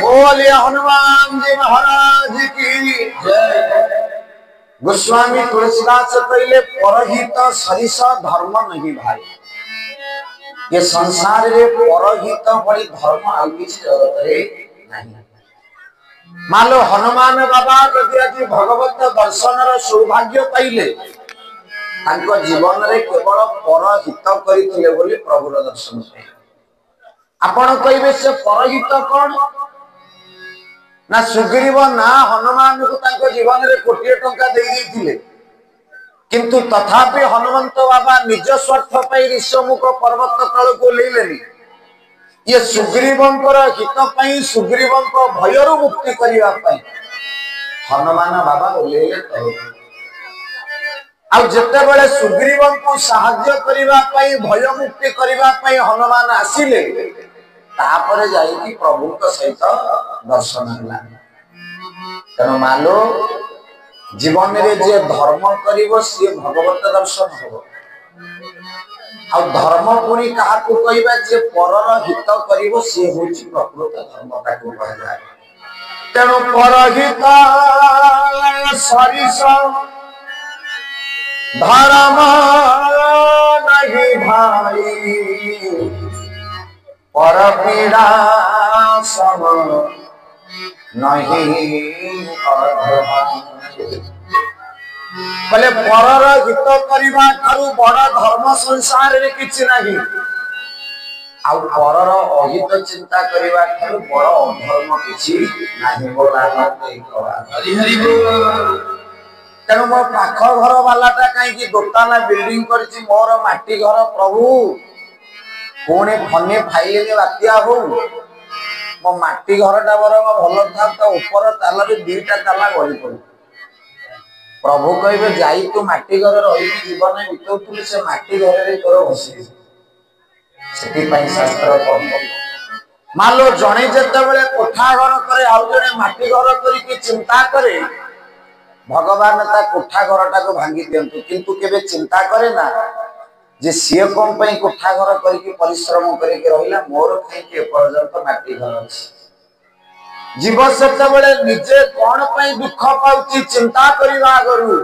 बोलिए हनुमान जी महाराज की जय। गोस्वामी तुलसीदास कहले परहित सरिस धर्म नहीं भाई। ये संसार रे परहित बड़ी धर्म आ किसी जगत रे नहीं। मान लो हनुमान बाबा यदि आज भगवत दर्शन सौभाग्य पाइले जीवन रे केवल परहित करथिले बोली प्रभुर दर्शन पाइले। आपण कहिबे से परहित कौन ना सुग्रीव ना हनुमान को तांको जीवन रे कोटी टंका दे देथिले किंतु तथापि हनुमंत बाबा निज स्वार्थ पई ऋषमुख पर्वत तल को लेलेनी। ये सुग्रीवंकर हित पई सुग्रीवंक भयरु मुक्ति करिवा पई हनुमान बाबा ओलेले तल। आ जते बेले सुग्रीवंक सहाय्य करिवा पई भय मुक्ति करिवा पई हनुमान आसिले तापरे जाई कि प्रभु के सहित दर्शन हला। तेणु मालो जीवन रे जे धर्म करिवो से भगवत दर्शन हो। आ धर्म पुनी कहा को कहबा जे परर हित करिवो से होची प्रकृत धर्म ताको कहबा। तेणु परहित सरिस धर्म नहीं भाई पर पीड़ा सम नहीं बोले परर हित करबा ठारू बड़ धर्म संसार रे किछि नाही। आ परर अहित चिंता करबा ठारू बड़ अधर्म किछि नाही। बोला हरि हरि बोल। तेणु मो पाख घर वालाटा कहीं दोताला बिल्डिंग करछि मोर माटी घर प्रभु पुणे फने फाइले बात्या हो मो माटी घरटा बर भल था तो ऊपर ताला रे दीटा ताला गली पड़। प्रभु कहबे जाई तू माटी घर रही जीवन बितौतु से माटी घर रे तोर बसी सेठी पई शास्त्र पढ़। मान लो जणे जते बेले कोठा घर करे आ जणे माटी घर करी के चिंता करे भगवान ता कोठा घरटा को भांगी दियंतु किंतु केबे चिंता करे ना जे सिए कोन पई कोठा घर करी के परिश्रम करी के रहिला मोर कहीं के पर्यंत माटी घर अछि। जीव सेते बेले निजे कोन पई दुख पाउची चिंता करिवा करू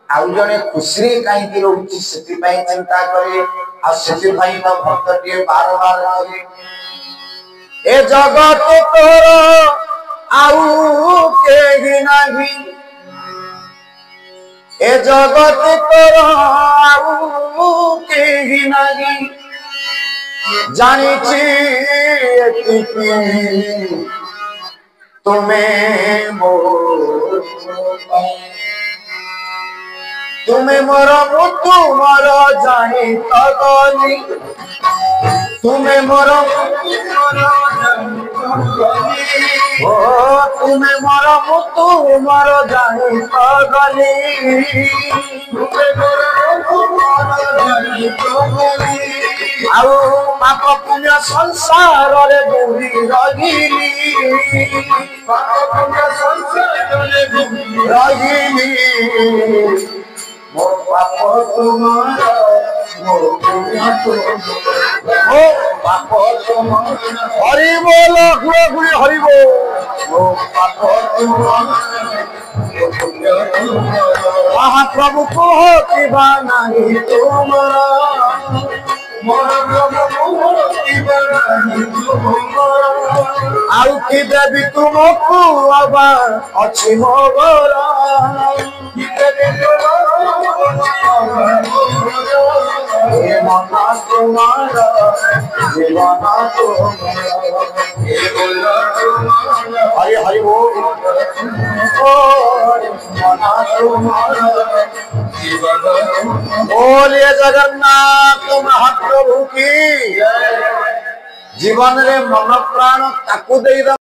आउ जने खुशी काई की रहउची सेति पई चिंता करे आ सेति पई न भक्त के बार बार करे ए जगत तोर आउ केहि नाही ए जगत तोर आउ केहि नाही जानिछि एतिकी तुम्हें मोर मुतु मोर जानी तगली तुम्हें मोर ओ तुम्हें मोर मुतु मोर जानी तगली आउ पाप पुण्य संसार रे बुरी रहिली पाप पुण्य संसार रे बुरी रहिली मो पाप तुम्हारा मो पुण्य तुम्हारा ओ पाप तुम्हारा हरि बोल गुरु हरि बोल मो पाप तुम्हारा महाप्रभु को होतिबा नहीं तुम्हारा आउ कि देवी तुमको अबा अछि मोर ये मना तुम्हारा जीवना हरि हरि बोल मना तुम्हारा बोलिए जगन्नाथ महाप्रभु की जीवन रे मन प्राण ताकू दे